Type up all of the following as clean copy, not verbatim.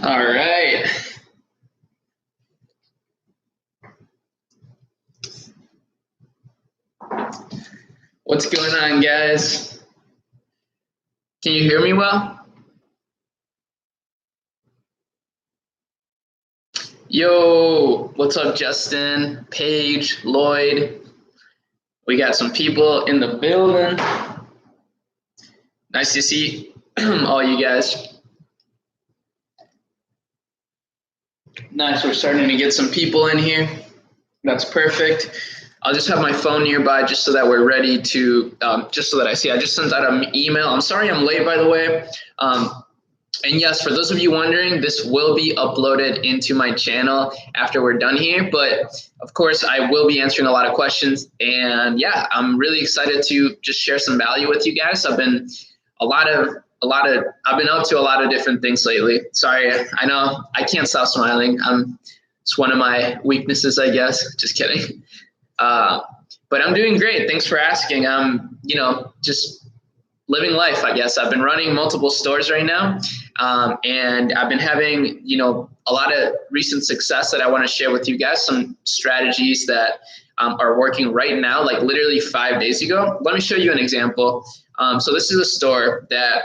All right. What's going on, guys? Can you hear me well? Yo, what's up, Justin, Paige, Lloyd? We got some people in the building. Nice to see all you guys. Nice, we're starting to get some people in here. That's perfect. I'll just have my phone nearby just so that we're ready to, just so that I see. I just sent out an email. I'm sorry I'm late, by the way. And yes, for those of you wondering, this will be uploaded into my channel after we're done here. But of course, I will be answering a lot of questions. And yeah, I'm really excited to just share some value with you guys. I've been I've been up to a lot of different things lately. Sorry, I know I can't stop smiling. It's one of my weaknesses, I guess. Just kidding. But I'm doing great. Thanks for asking. I'm, just living life, I guess. I've been running multiple stores right now. And I've been having, a lot of recent success that I want to share with you guys, some strategies that are working right now, like literally 5 days ago. Let me show you an example. So this is a store that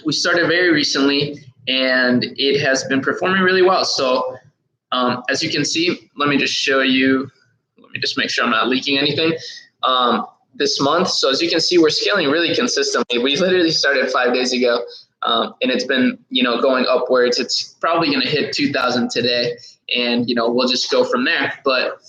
we started very recently, and it has been performing really well. So as you can see, let me just show you, let me just make sure I'm not leaking anything. This month, so as you can see, we're scaling really consistently. We literally started 5 days ago, and it's been, going upwards. It's probably going to hit 2,000 today, and, we'll just go from there. But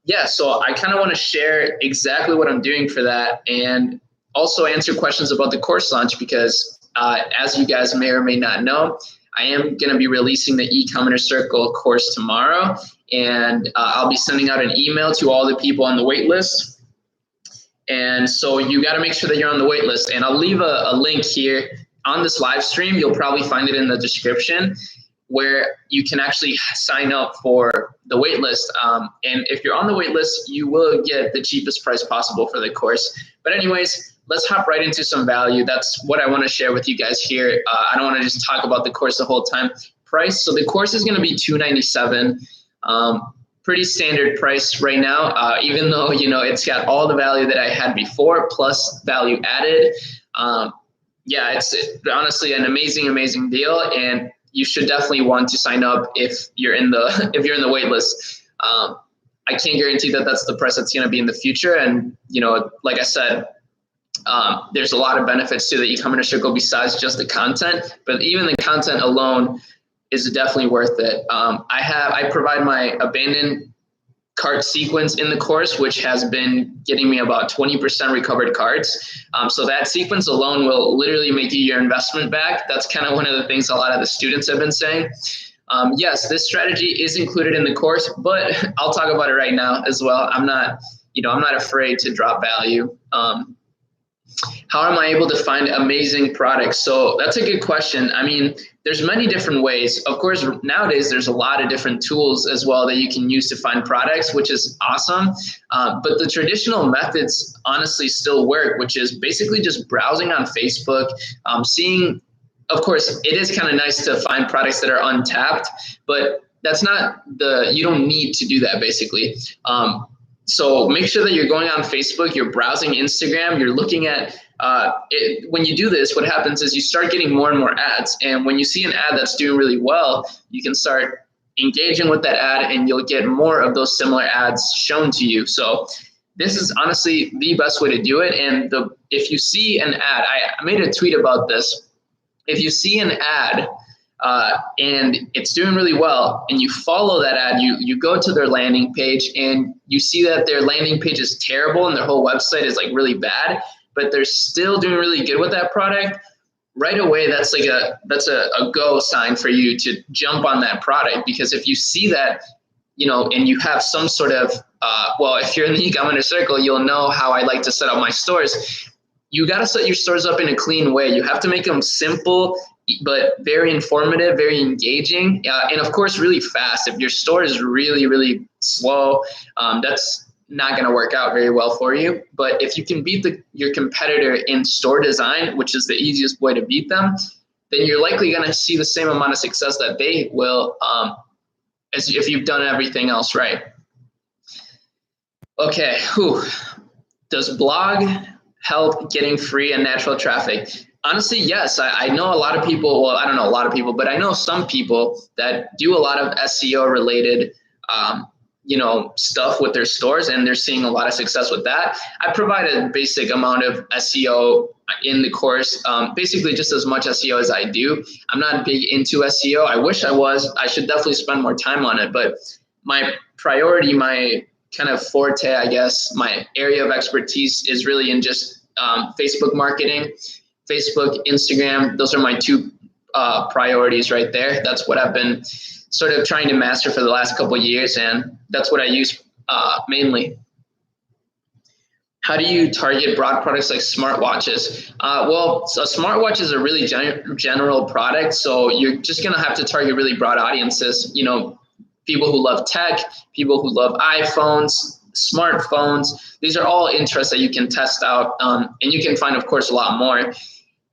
yeah, so I kind of want to share exactly what I'm doing for that, and also answer questions about the course launch, because as you guys may or may not know, I am going to be releasing the E-Commerce Circle course tomorrow, and I'll be sending out an email to all the people on the wait list. And so you got to make sure that you're on the wait list. And I'll leave a link here on this live stream. You'll probably find it in the description, where you can actually sign up for the wait list. And if you're on the wait list, you will get the cheapest price possible for the course. But anyways, let's hop right into some value. That's what I want to share with you guys here. I don't want to just talk about the course the whole time. Price, so the course is going to be $297. Pretty standard price right now, even though, it's got all the value that I had before plus value added. Yeah, it's honestly an amazing deal, and you should definitely want to sign up if you're in the wait list. I can't guarantee that that's the price that's going to be in the future. And, like I said, there's a lot of benefits to the E-Commerce Circle besides just the content, but even the content alone is definitely worth it. I provide my abandoned cart sequence in the course, which has been getting me about 20% recovered carts. So that sequence alone will literally make you your investment back. That's kind of one of the things a lot of the students have been saying. Yes, this strategy is included in the course, but I'll talk about it right now as well. I'm not afraid to drop value. How am I able to find amazing products? So that's a good question. I mean, there's many different ways. Of course, nowadays there's a lot of different tools as well that you can use to find products, which is awesome. But the traditional methods honestly still work, which is basically just browsing on Facebook, seeing, of course, it is kind of nice to find products that are untapped, but that's not you don't need to do that basically. So make sure that you're going on Facebook, you're browsing Instagram, you're looking at when you do this, what happens is you start getting more and more ads. And when you see an ad that's doing really well, you can start engaging with that ad, and you'll get more of those similar ads shown to you. So this is honestly the best way to do it. And if you see an ad, I made a tweet about this. If you see an ad and it's doing really well, and you follow that ad, you go to their landing page, and you see that their landing page is terrible and their whole website is like really bad, but they're still doing really good with that product, right away that's a go sign for you to jump on that product. Because if you see that, and you have some sort of if you're in the E-Commerce Circle, you'll know how I like to set up my stores. You got to set your stores up in a clean way. You have to make them simple, but very informative, very engaging, and of course, really fast. If your store is really, really slow, that's not going to work out very well for you. But if you can beat your competitor in store design, which is the easiest way to beat them, then you're likely going to see the same amount of success that they will, as if you've done everything else right. Okay, does blog help getting free and natural traffic? Honestly, yes. I know a lot of people, well, I don't know a lot of people, but I know some people that do a lot of SEO related stuff with their stores, and they're seeing a lot of success with that. I provide a basic amount of SEO in the course, basically just as much SEO as I do. I'm not big into SEO. I wish I was. I should definitely spend more time on it, but my priority, my kind of forte, I guess, my area of expertise is really in just Facebook marketing, Facebook, Instagram. Those are my two priorities right there. That's what I've been sort of trying to master for the last couple of years, and that's what I use mainly. How do you target broad products like smartwatches? So a smartwatch is a really general product, so you're just going to have to target really broad audiences. People who love tech, people who love iPhones, smartphones. These are all interests that you can test out, and you can find, of course, a lot more.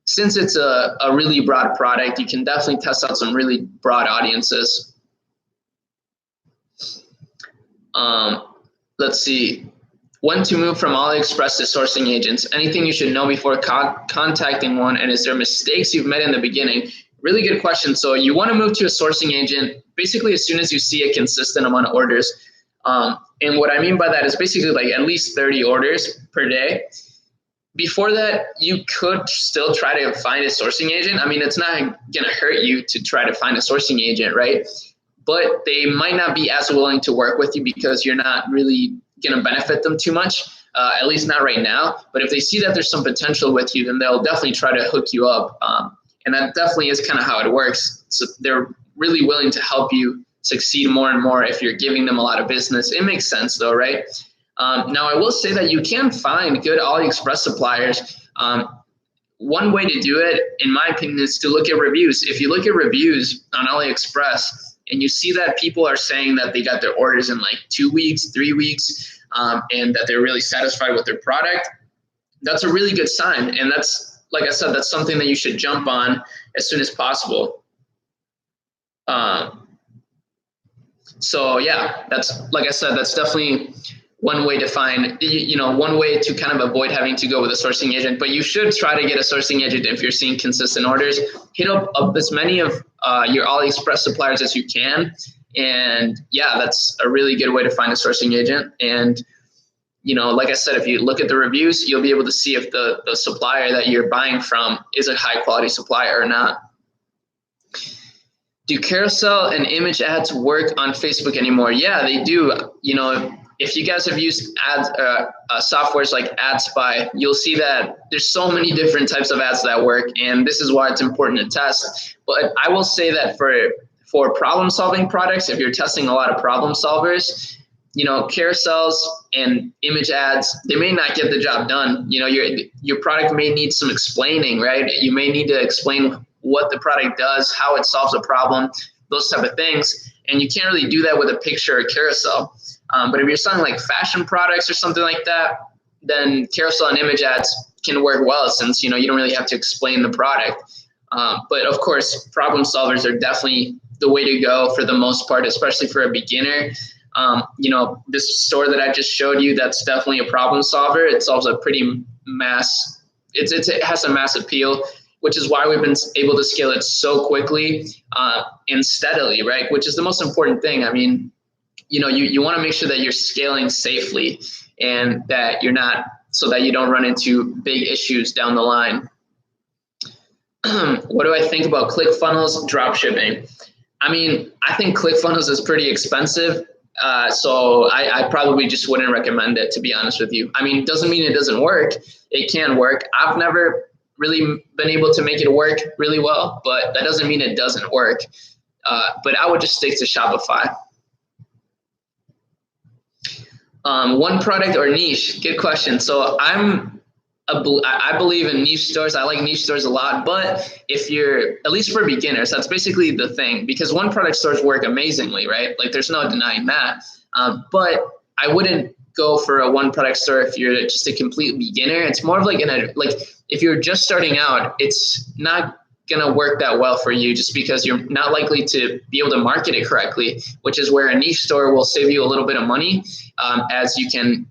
Since it's a really broad product, you can definitely test out some really broad audiences. Let's see. When to move from AliExpress to sourcing agents? Anything you should know before contacting one, and is there mistakes you've made in the beginning? Really good question. So you want to move to a sourcing agent basically as soon as you see a consistent amount of orders. And what I mean by that is basically like at least 30 orders per day. Before that, you could still try to find a sourcing agent. I mean, it's not going to hurt you to try to find a sourcing agent, right? But they might not be as willing to work with you because you're not really going to benefit them too much, at least not right now. But if they see that there's some potential with you, then they'll definitely try to hook you up. And that definitely is kind of how it works. So they're really willing to help you succeed more and more if you're giving them a lot of business. It makes sense though, right? Now, I will say that you can find good AliExpress suppliers. One way to do it, in my opinion, is to look at reviews. If you look at reviews on AliExpress and you see that people are saying that they got their orders in like 2 weeks, 3 weeks, and that they're really satisfied with their product, that's a really good sign. And that's, like I said, that's something that you should jump on as soon as possible. So yeah, that's, like I said, that's definitely one way to find, one way to kind of avoid having to go with a sourcing agent. But you should try to get a sourcing agent if you're seeing consistent orders. Hit up as many of your AliExpress suppliers as you can. And yeah, that's a really good way to find a sourcing agent. And, like I said, if you look at the reviews, you'll be able to see if the supplier that you're buying from is a high quality supplier or not. Do carousel and image ads work on Facebook anymore? Yeah, they do. If you guys have used ads, softwares like AdSpy, you'll see that there's so many different types of ads that work, and this is why it's important to test. But I will say that for problem-solving products, if you're testing a lot of problem solvers, carousels and image ads, they may not get the job done. Your product may need some explaining, right? You may need to explain what the product does, how it solves a problem, those type of things. And you can't really do that with a picture or carousel. But if you're selling like fashion products or something like that, then carousel and image ads can work well, since you don't really have to explain the product. But of course, problem solvers are definitely the way to go for the most part, especially for a beginner. This store that I just showed you, that's definitely a problem solver. It solves a pretty it has a mass appeal, which is why we've been able to scale it so quickly and steadily, right? Which is the most important thing. I mean, you want to make sure that you're scaling safely, and that you're not, so that you don't run into big issues down the line. What do I think about ClickFunnels dropshipping? I mean, I think ClickFunnels is pretty expensive. So I probably just wouldn't recommend it, to be honest with you. I mean, it doesn't mean it doesn't work. It can work. I've never really been able to make it work really well, but that doesn't mean it doesn't work. But I would just stick to Shopify. One product or niche? Good question. So I believe in niche stores. I like niche stores a lot, but if you're, at least for beginners, that's basically the thing, because one product stores work amazingly, right? Like there's no denying that. But I wouldn't go for a one product store if you're just a complete beginner. It's more of like if you're just starting out, it's not going to work that well for you, just because you're not likely to be able to market it correctly, which is where a niche store will save you a little bit of money, as you can,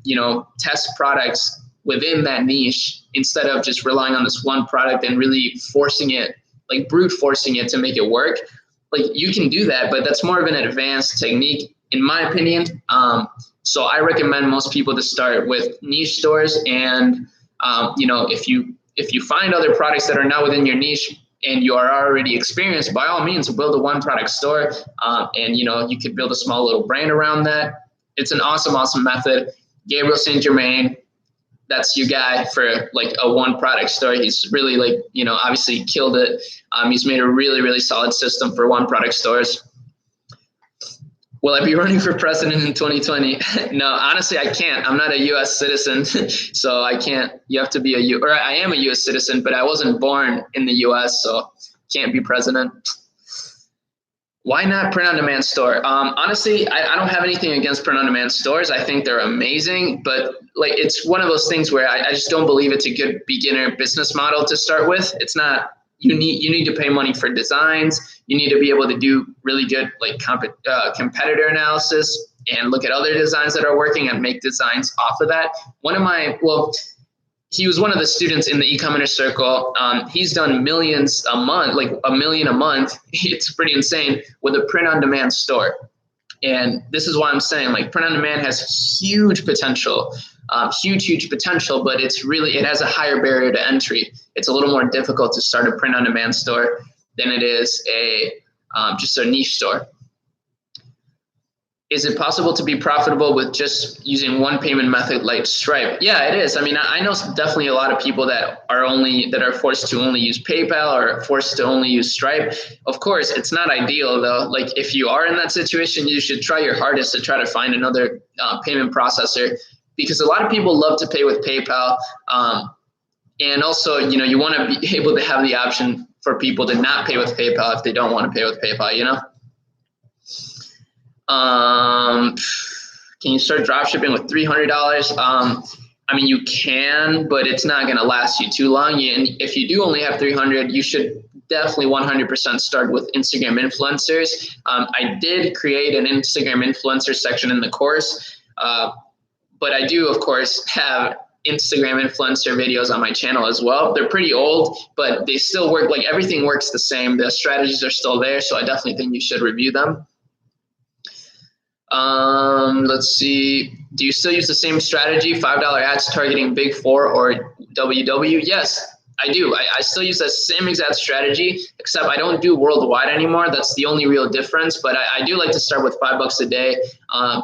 test products within that niche instead of just relying on this one product and really forcing it, like brute forcing it to make it work. Like, you can do that, but that's more of an advanced technique, in my opinion. So I recommend most people to start with niche stores. And, if you find other products that are not within your niche and you are already experienced, by all means, build a one product store. And, you could build a small little brand around that. It's an awesome, awesome method. Gabriel St. Germain, that's your guy for like a one product store. He's really obviously killed it. He's made a really, really solid system for one product stores. Will I be running for president in 2020? No, honestly, I can't. I'm not a U.S. citizen, so I can't. You have to be I am a U.S. citizen, but I wasn't born in the U.S., so can't be president. Why not print-on-demand store? Honestly, I don't have anything against print-on-demand stores. I think they're amazing, but it's one of those things where I just don't believe it's a good beginner business model to start with. It's not. You need to pay money for designs. You need to be able to do really good competitor analysis and look at other designs that are working and make designs off of that. He was one of the students in the e-commerce circle. He's done millions a month, like $1 million a month. It's pretty insane with a print-on-demand store. And this is why I'm saying print-on-demand has huge potential. Huge potential, but it has a higher barrier to entry. It's a little more difficult to start a print-on-demand store than it is just a niche store. Is it possible to be profitable with just using one payment method like Stripe? Yeah, it is. I mean, I know definitely a lot of people that are forced to only use PayPal or forced to only use Stripe. Of course, it's not ideal though. Like, if you are in that situation, you should try your hardest to try to find another payment processor, because a lot of people love to pay with PayPal. And also, you want to be able to have the option for people to not pay with PayPal if they don't want to pay with PayPal, Can you start dropshipping with $300? I mean, you can, but it's not going to last you too long. And if you do only have 300, you should definitely 100% start with Instagram influencers. I did create an Instagram influencer section in the course, but I do, of course, have Instagram influencer videos on my channel as well. They're pretty old, but they still work. Like, everything works the same. The strategies are still there. So I definitely think you should review them. Let's see. Do you still use the same strategy, $5 ads targeting Big Four or WW? Yes, I do. I still use that same exact strategy, except I don't do worldwide anymore. That's the only real difference. But I do like to start with $5 a day. I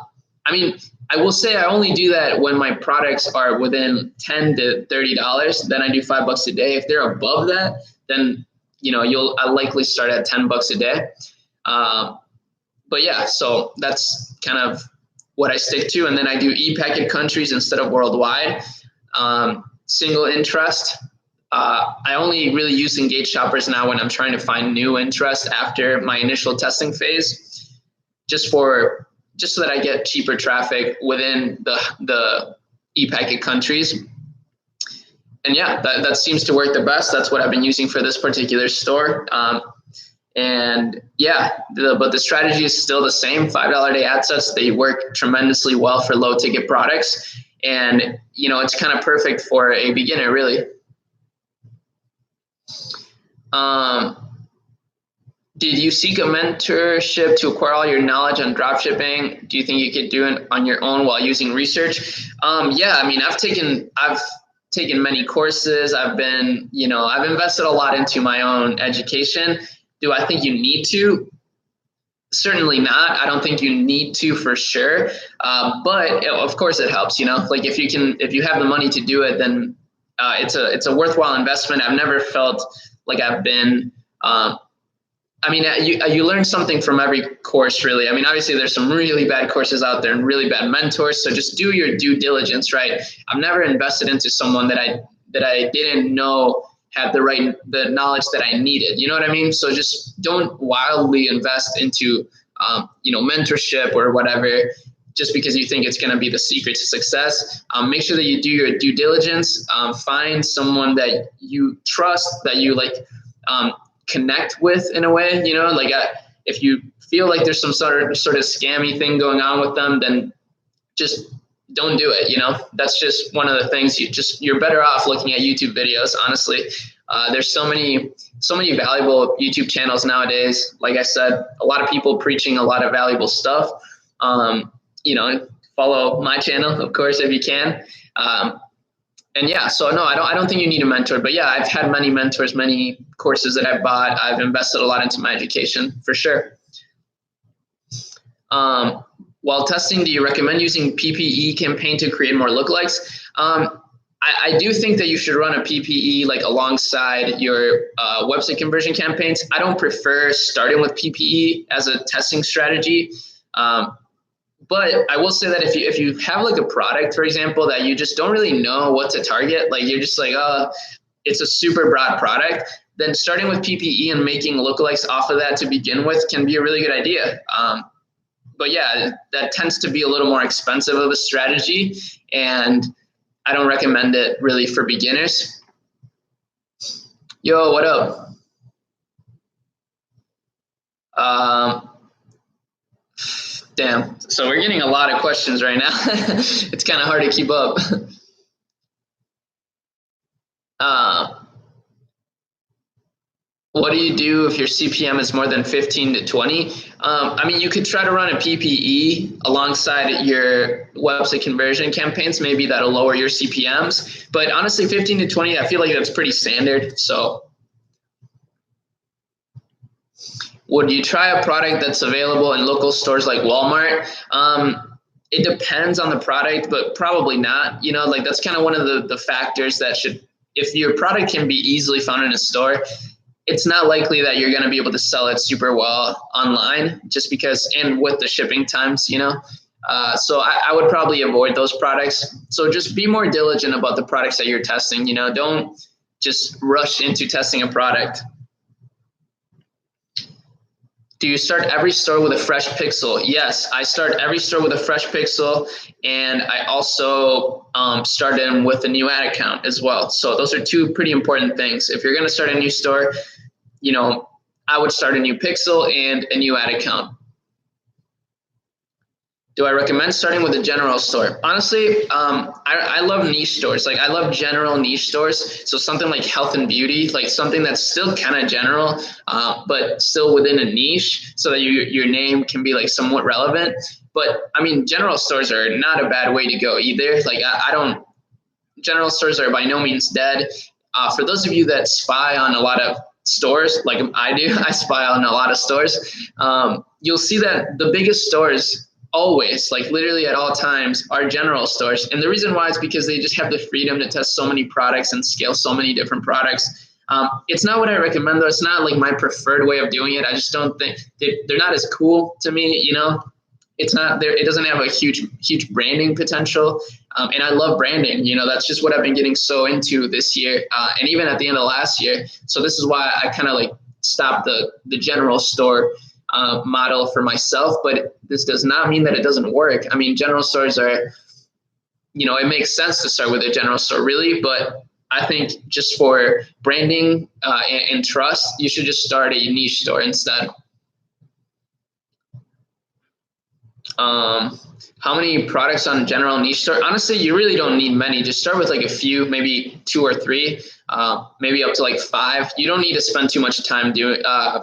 mean, I will say I only do that when my products are within $10 to $30. Then I do $5 a day. If they're above that, then I'll likely start at $10 a day. But yeah, so that's kind of what I stick to. And then I do e-packet countries instead of worldwide. Single interest. I only really use engaged shoppers now when I'm trying to find new interest after my initial testing phase, just so that I get cheaper traffic within the e-packet countries. And yeah, that seems to work the best. That's what I've been using for this particular store. And yeah, but the strategy is still the same. $5 a day ad sets, they work tremendously well for low ticket products. And, it's kind of perfect for a beginner, really. Did you seek a mentorship to acquire all your knowledge on dropshipping? Do you think you could do it on your own while using research? Yeah, I mean, I've taken many courses. I've invested a lot into my own education. Do I think you need to? Certainly not. I don't think you need to for sure. But of course it helps, like if you have the money to do it, then it's a worthwhile investment. I've never felt like I've been, you learn something from every course, really. I mean, obviously there's some really bad courses out there and really bad mentors. So just do your due diligence, right? I've never invested into someone that I didn't know had the knowledge that I needed. You know what I mean? So just don't wildly invest into, mentorship or whatever, just because you think it's going to be the secret to success. Make sure that you do your due diligence. Find someone that you trust, that you like, connect with in a way, you know, like if you feel like there's some sort of scammy thing going on with them, then just don't do it. You know, that's just one of the things. You're better off looking at YouTube videos. Honestly, there's so many valuable YouTube channels nowadays. Like I said, a lot of people preaching a lot of valuable stuff. You know, follow my channel, of course, if you can. And yeah, so no, I don't think you need a mentor, but yeah, I've had many mentors, many courses that I've bought. I've invested a lot into my education for sure. While testing, do you recommend using PPE campaign to create more lookalikes? I do think that you should run a PPE like alongside your website conversion campaigns. I don't prefer starting with PPE as a testing strategy. But I will say that if you have like a product, for example, that you just don't really know what to target, like you're just like, it's a super broad product, then starting with PPE and making lookalikes off of that to begin with can be a really good idea. But yeah, that tends to be a little more expensive of a strategy, and I don't recommend it really for beginners. Yo, what up? Damn. So we're getting a lot of questions right now. It's kind of hard to keep up. What do you do if your CPM is more than 15 to 20? I mean, you could try to run a PPE alongside your website conversion campaigns. Maybe that'll lower your CPMs. But honestly, 15 to 20, I feel like that's pretty standard. So would you try a product that's available in local stores like Walmart? It depends on the product, but probably not. You know, like that's kind of one of the factors that if your product can be easily found in a store, it's not likely that you're going to be able to sell it super well online just because, and with the shipping times, you know. So I would probably avoid those products. So just be more diligent about the products that you're testing. You know, don't just rush into testing a product. Do you start every store with a fresh pixel? Yes, I start every store with a fresh pixel, and I also start them with a new ad account as well. So those are two pretty important things. If you're going to start a new store, you know, I would start a new pixel and a new ad account. Do I recommend starting with a general store? Honestly, I love niche stores. Like I love general niche stores. So something like health and beauty, like something that's still kind of general, but still within a niche so that your name can be like somewhat relevant. But I mean, general stores are not a bad way to go either. Like general stores are by no means dead. For those of you that spy on a lot of stores, like I do, I spy on a lot of stores. You'll see that the biggest stores always, like literally at all times, are general stores. And the reason why is because they just have the freedom to test so many products and scale so many different products. It's not what I recommend though. It's not like my preferred way of doing it. I just don't think they're not as cool to me, you know. It's not there. It doesn't have a huge branding potential. And I love branding, you know, that's just what I've been getting so into this year. And even at the end of last year. So this is why I kind of like stopped the general store model for myself, but this does not mean that it doesn't work. I mean, general stores are, you know, it makes sense to start with a general store really, but I think just for branding and trust, you should just start a niche store instead. How many products on a general niche store? Honestly, you really don't need many. Just start with like a few, maybe 2 or 3, maybe up to like 5. You don't need to spend too much time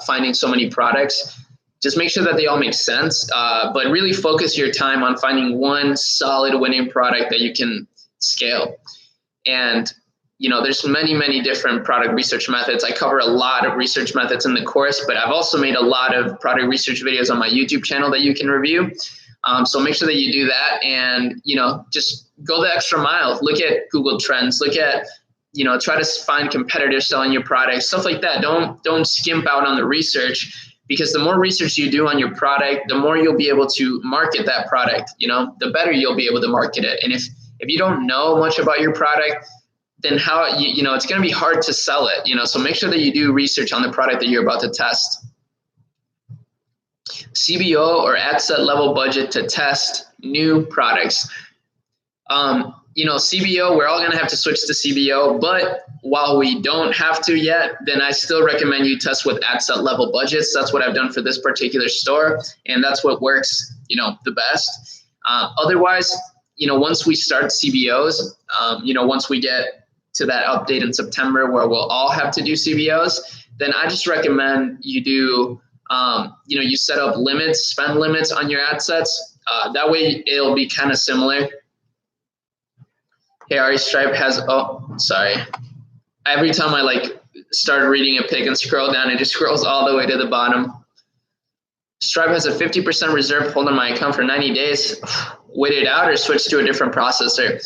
finding so many products. Just make sure that they all make sense, but really focus your time on finding one solid winning product that you can scale. And, you know, there's many different product research methods. I cover a lot of research methods in the course, but I've also made a lot of product research videos on my YouTube channel that you can review. So make sure that you do that and, you know, just go the extra mile. Look at Google Trends, look at, you know, try to find competitors selling your product, stuff like that. Don't skimp out on the research, because the more research you do on your product, the more you'll be able to market that product, you know, the better you'll be able to market it. And if you don't know much about your product, then how, you know, it's going to be hard to sell it, you know, so make sure that you do research on the product that you're about to test. CBO or ad set level budget to test new products. CBO, we're all going to have to switch to CBO, but while we don't have to yet, then I still recommend you test with ad set level budgets. That's what I've done for this particular store, and that's what works, the best. Otherwise, once we start CBOs, once we get to that update in September where we'll all have to do CBOs, then I just recommend you do, you set up limits, spend limits on your ad sets. That way it'll be kind of similar. Hey, Ari, Stripe has, sorry. Every time I start reading a pic and scroll down, it just scrolls all the way to the bottom. Stripe has a 50% reserve hold on my account for 90 days. Wait it out or switch to a different processor.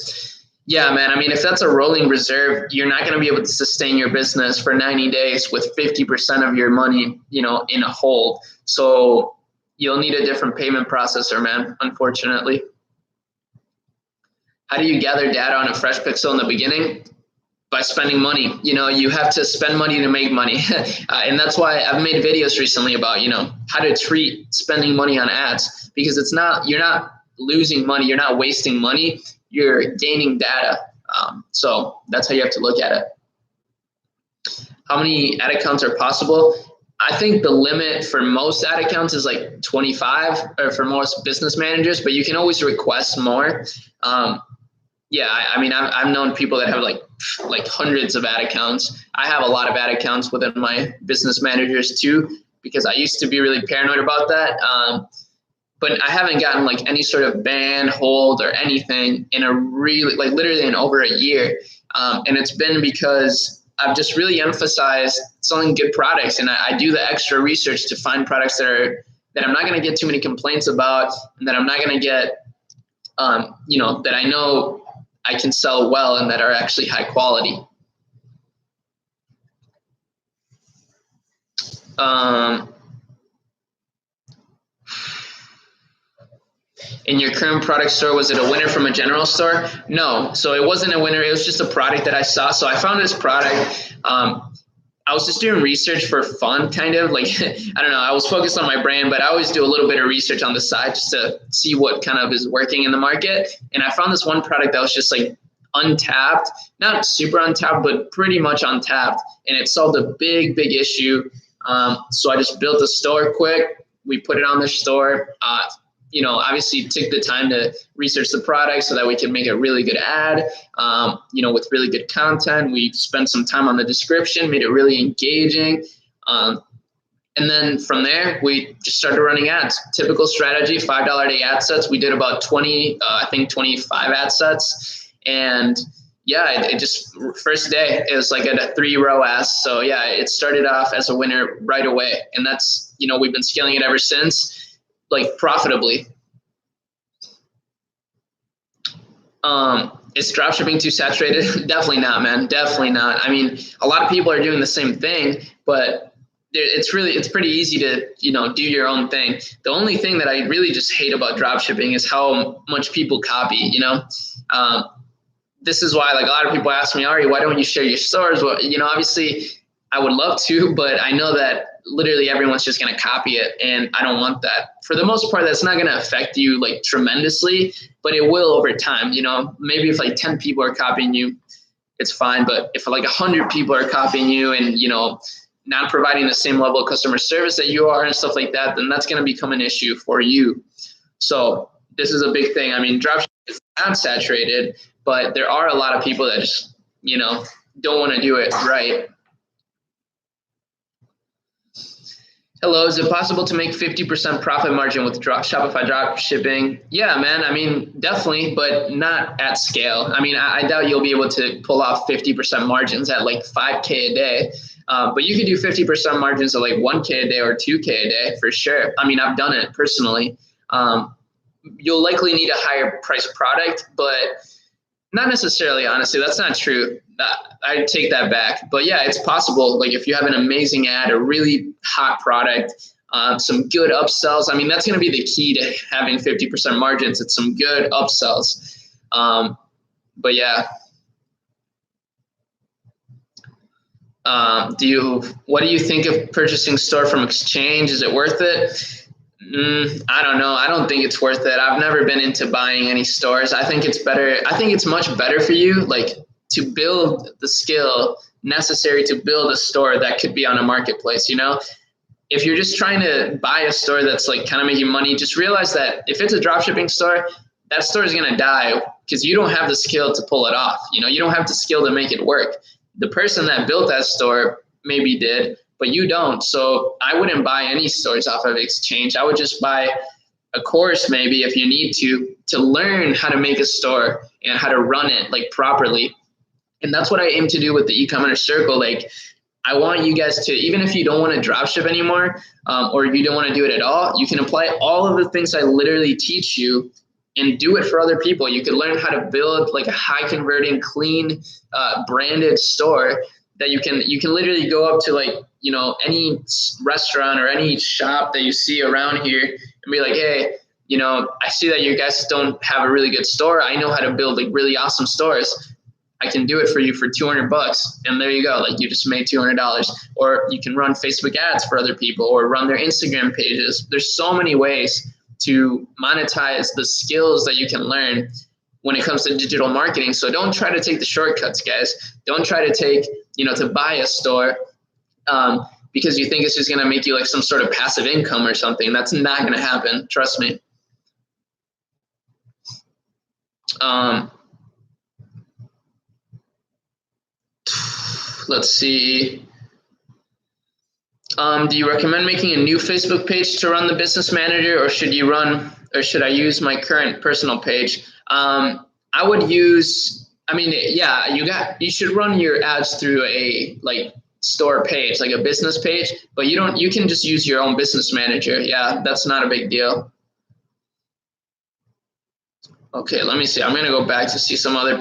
Yeah, man. I mean, if that's a rolling reserve, you're not going to be able to sustain your business for 90 days with 50% of your money, in a hold. So you'll need a different payment processor, man, unfortunately. How do you gather data on a fresh pixel in the beginning? By spending money. You have to spend money to make money. And that's why I've made videos recently about, how to treat spending money on ads, because you're not losing money. You're not wasting money. You're gaining data. So that's how you have to look at it. How many ad accounts are possible? I think the limit for most ad accounts is 25, or for most business managers, but you can always request more. Yeah, I mean, I've known people that have like hundreds of ad accounts. I have a lot of ad accounts within my business managers too, because I used to be really paranoid about that. But I haven't gotten any sort of ban, hold, or anything in a really, literally in over a year. And it's been because I've just really emphasized selling good products, and I do the extra research to find products that I'm not going to get too many complaints about, and that I'm not going to get, that I know I can sell well and that are actually high quality. In your current product store, was it a winner from a general store? No, so it wasn't a winner. It was just a product that I saw. So I found this product. I was just doing research for fun, kind of I don't know. I was focused on my brand, but I always do a little bit of research on the side just to see what kind of is working in the market. And I found this one product that was just untapped, not super untapped, but pretty much untapped. And it solved a big issue. So I just built a store quick. We put it on the store. Obviously took the time to research the product so that we could make a really good ad, with really good content. We spent some time on the description, made it really engaging. And then from there, we just started running ads. Typical strategy, $5 a day ad sets. We did about 25 ad sets. And yeah, it just, first day, it was at a 3 ROAS. So yeah, it started off as a winner right away. And that's, we've been scaling it ever since. Profitably. Is dropshipping too saturated? Definitely not, man. Definitely not. I mean, a lot of people are doing the same thing, but it's pretty easy to, do your own thing. The only thing that I really just hate about dropshipping is how much people copy, this is why a lot of people ask me, Ari, why don't you share your stores? Well, obviously I would love to, but I know that literally everyone's just going to copy it, and I don't want that. For the most part, that's not going to affect you tremendously, but it will over time. Maybe if 10 people are copying you, it's fine. But if 100 people are copying you and, not providing the same level of customer service that you are and stuff like that, then that's going to become an issue for you. So this is a big thing. I mean, dropshipping is not saturated, but there are a lot of people that just, don't want to do it right. Hello, is it possible to make 50% profit margin with Shopify drop shipping? Yeah, man. I mean, definitely, but not at scale. I mean, I doubt you'll be able to pull off 50% margins at $5K a day. But you can do 50% margins at $1K a day or $2K a day for sure. I mean, I've done it personally. You'll likely need a higher price product, but not necessarily, honestly. That's not true. I take that back. But yeah, it's possible. If you have an amazing ad, a really hot product, some good upsells. I mean, that's going to be the key to having 50% margins. It's some good upsells. But yeah. What do you think of purchasing store from Exchange? Is it worth it? I don't know. I don't think it's worth it. I've never been into buying any stores. I think it's better. I think it's much better for you, like, to build the skill necessary to build a store that could be on a marketplace. If you're just trying to buy a store that's like kind of making money, just realize that if it's a dropshipping store, that store is going to die because you don't have the skill to pull it off. You don't have the skill to make it work. The person that built that store maybe did, but you don't. So I wouldn't buy any stores off of Exchange. I would just buy a course maybe if you need to learn how to make a store and how to run it like properly. And that's what I aim to do with the e-commerce circle. Like, I want you guys to, even if you don't want to dropship anymore, or you don't want to do it at all, you can apply all of the things I literally teach you and do it for other people. You can learn how to build like a high converting, clean, branded store that you can literally go up to, like, any restaurant or any shop that you see around here and be like, hey, I see that you guys don't have a really good store. I know how to build like really awesome stores. I can do it for you for $200, and there you go. Like, you just made $200. Or you can run Facebook ads for other people, or run their Instagram pages. There's so many ways to monetize the skills that you can learn when it comes to digital marketing. So don't try to take the shortcuts, guys. Don't try to take, to buy a store because you think it's just going to make you like some sort of passive income or something. That's not going to happen. Trust me. Let's see. Do you recommend making a new Facebook page to run the business manager, or should I use my current personal page? I would use, you should run your ads through a like store page, like a business page, but you can just use your own business manager. Yeah, that's not a big deal. Okay, let me see. I'm gonna go back to see some other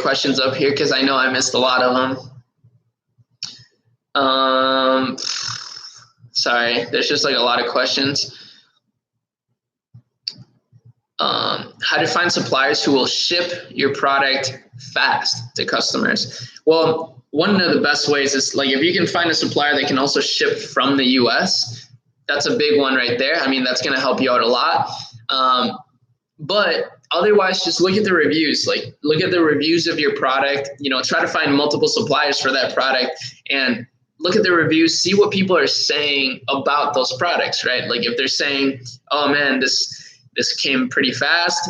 questions up here because I know I missed a lot of them. Sorry, there's just like a lot of questions. How to find suppliers who will ship your product fast to customers? Well, one of the best ways is, like, if you can find a supplier that can also ship from the US, that's a big one right there. I mean, that's going to help you out a lot. But otherwise, just look at the reviews. Like, look at the reviews of your product. Try to find multiple suppliers for that product and look at the reviews. See what people are saying about those products, right? Like, if they're saying, "Oh man, this came pretty fast,"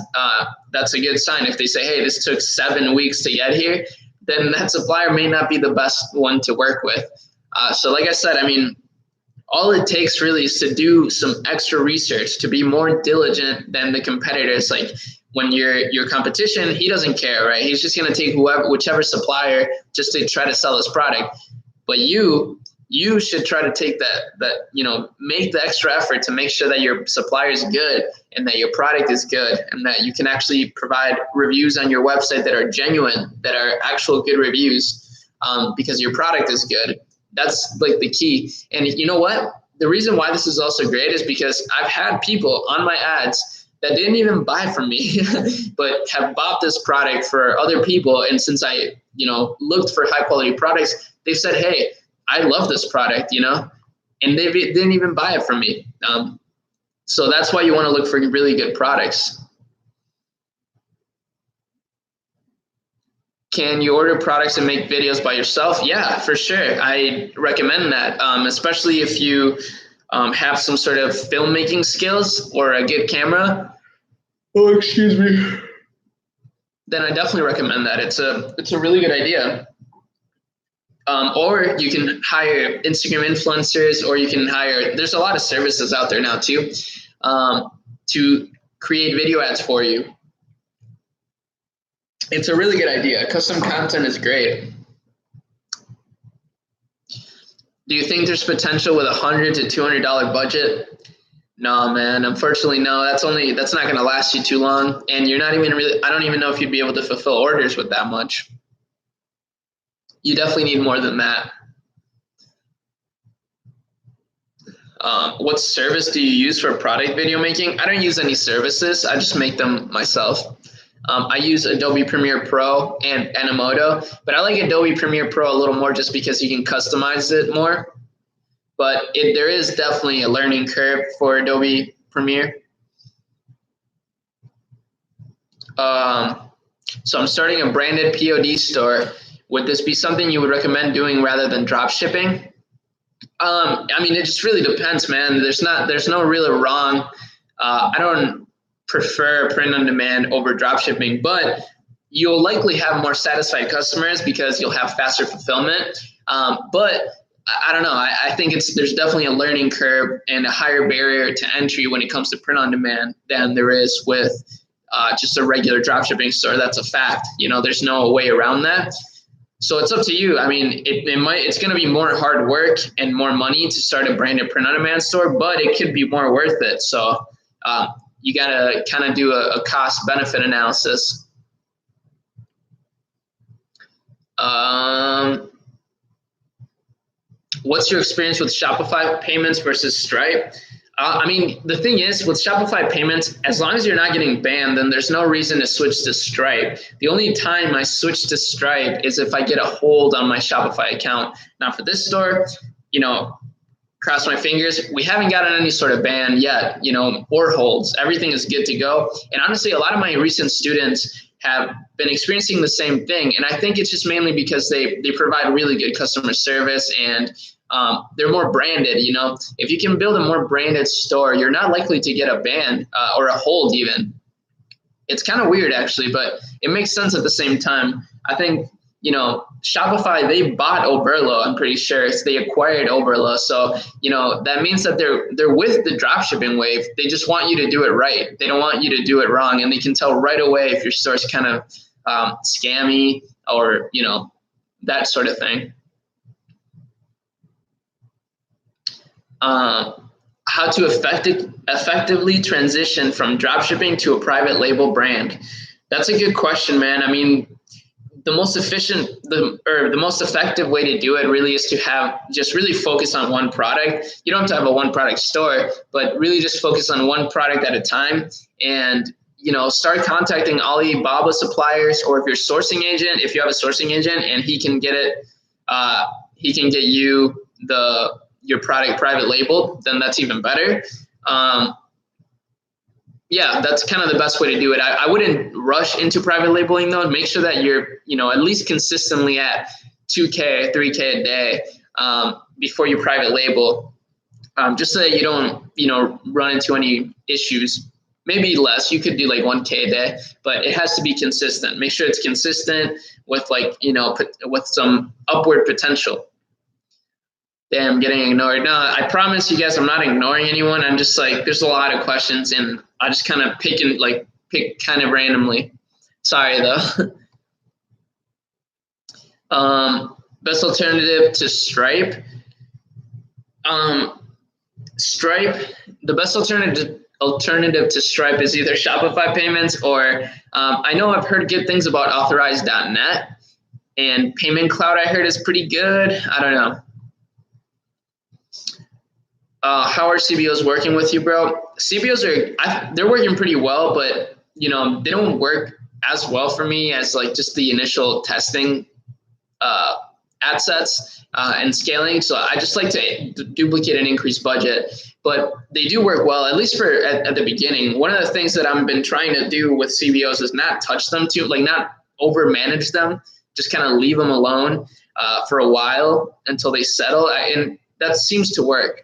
that's a good sign. If they say, "Hey, this took 7 weeks to get here," then that supplier may not be the best one to work with. So, like I said, I mean, all it takes really is to do some extra research, to be more diligent than the competitors. Like, when your competition, he doesn't care, right? He's just going to take whichever supplier just to try to sell his product. But you should try to take that, make the extra effort to make sure that your supplier is good and that your product is good and that you can actually provide reviews on your website that are genuine, that are actual good reviews, because your product is good. That's like the key. And you know what? The reason why this is also great is because I've had people on my ads that didn't even buy from me, but have bought this product for other people. And since I, looked for high quality products, they said, "Hey, I love this product," and they didn't even buy it from me. So that's why you want to look for really good products. Can you order products and make videos by yourself? Yeah, for sure. I recommend that, especially if you have some sort of filmmaking skills or a good camera. Oh, excuse me. Then I definitely recommend that. It's a really good idea. Or you can hire Instagram influencers, or you can there's a lot of services out there now too, to create video ads for you. It's a really good idea. Custom content is great. Do you think there's potential with $100 to $200 budget? No, man. Unfortunately, no. That's not going to last you too long, and you're not even really. I don't even know if you'd be able to fulfill orders with that much. You definitely need more than that. What service do you use for product video making? I don't use any services. I just make them myself. I use Adobe Premiere Pro and Animoto, but I like Adobe Premiere Pro a little more just because you can customize it more. but there is definitely a learning curve for Adobe Premiere. So I'm starting a branded POD store. Would this be something you would recommend doing rather than drop shipping? I mean, it just really depends, man. There's no really wrong. I don't prefer print on demand over drop shipping, but you'll likely have more satisfied customers because you'll have faster fulfillment. But I don't know. I think there's definitely a learning curve and a higher barrier to entry when it comes to print on demand than there is with just a regular drop shipping store. That's a fact. There's no way around that. So it's up to you. I mean, it's going to be more hard work and more money to start a branded print on demand store, but it could be more worth it. So you got to kind of do a cost benefit analysis. What's your experience with Shopify payments versus Stripe? I mean, the thing is, with Shopify payments, as long as you're not getting banned, then there's no reason to switch to Stripe. The only time I switch to Stripe is if I get a hold on my Shopify account. Now, for this store, cross my fingers, we haven't gotten any sort of ban yet, or holds. Everything is good to go. And honestly, a lot of my recent students have been experiencing the same thing. And I think it's just mainly because they provide really good customer service and they're more branded. If you can build a more branded store, you're not likely to get a ban or a hold even. It's kind of weird actually, but it makes sense at the same time. I think, Shopify, they bought Oberlo, I'm pretty sure. They acquired Oberlo. So, that means that they're with the dropshipping wave. They just want you to do it right. They don't want you to do it wrong. And they can tell right away if your store's kind of scammy or, that sort of thing. How to effectively transition from dropshipping to a private label brand? That's a good question, man. I mean, the most effective way to do it really is to really focus on one product. You don't have to have a one product store, but really just focus on one product at a time and, start contacting Alibaba suppliers, or if you're sourcing agent, if you have a sourcing agent and he can get you your product private labeled, then that's even better. Yeah, that's kind of the best way to do it. I wouldn't rush into private labeling though. Make sure that you're, at least consistently at 2K, 3K a day before you private label, just so that you don't, run into any issues. Maybe less. You could do like 1K a day, but it has to be consistent. Make sure it's consistent with with some upward potential. Damn, getting ignored. No, I promise you guys, I'm not ignoring anyone. I'm just there's a lot of questions and I just kind of pick kind of randomly. Sorry though. Best alternative to Stripe. The best alternative to Stripe is either Shopify payments or I know I've heard good things about Authorize.net, and Payment Cloud I heard is pretty good. I don't know. How are CBOs working with you, bro? CBOs they're working pretty well, but they don't work as well for me as just the initial testing ad sets and scaling. So I just like to duplicate and increase budget, but they do work well, at least at the beginning. One of the things that I've been trying to do with CBOs is not touch them not over manage them, just kind of leave them alone for a while until they settle, and that seems to work.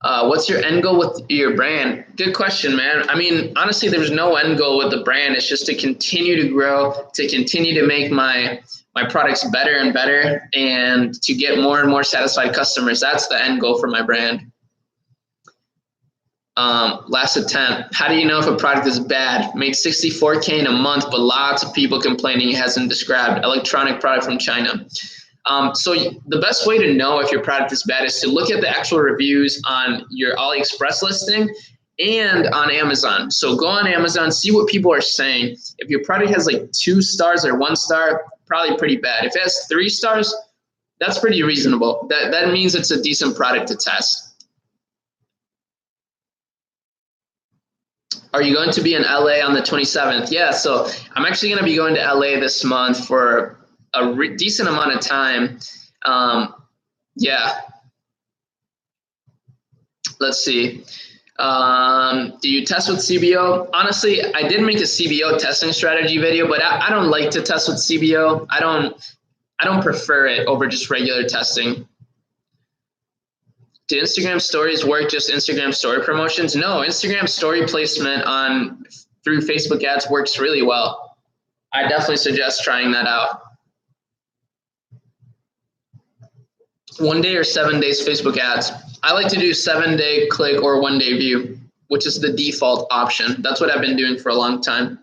What's your end goal with your brand? Good question, man. I mean, honestly, there's no end goal with the brand. It's just to continue to grow, to continue to make my products better and better, and to get more and more satisfied customers. That's the end goal for my brand. Last attempt. How do you know if a product is bad? Made $64K in a month, but lots of people complaining it hasn't described. Electronic product from China. So the best way to know if your product is bad is to look at the actual reviews on your AliExpress listing and on Amazon. So go on Amazon, see what people are saying. If your product has 2 stars or 1 star, probably pretty bad. If it has 3 stars, that's pretty reasonable. That means it's a decent product to test. Are you going to be in LA on the 27th? Yeah, so I'm actually going to be going to LA this month for a decent amount of time. Yeah. Let's see. Do you test with CBO? Honestly, I did make a CBO testing strategy video, but I don't like to test with CBO. I don't prefer it over just regular testing. Do Instagram stories work, just Instagram story promotions? No, Instagram story placement on through Facebook ads works really well. I definitely suggest trying that out. 1 day or 7 days Facebook ads. I like to do 7-day click or 1-day view, which is the default option. That's what I've been doing for a long time.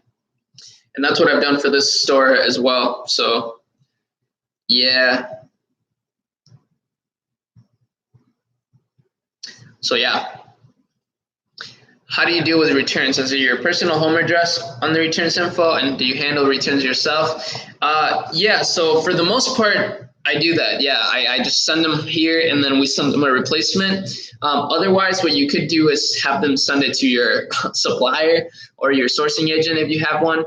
And that's what I've done for this store as well. So yeah. So yeah. How do you deal with returns? Is it your personal home address on the returns info, and do you handle returns yourself? Yeah, so for the most part, I do that. Yeah, I just send them here, and then we send them a replacement. Otherwise, what you could do is have them send it to your supplier or your sourcing agent if you have one.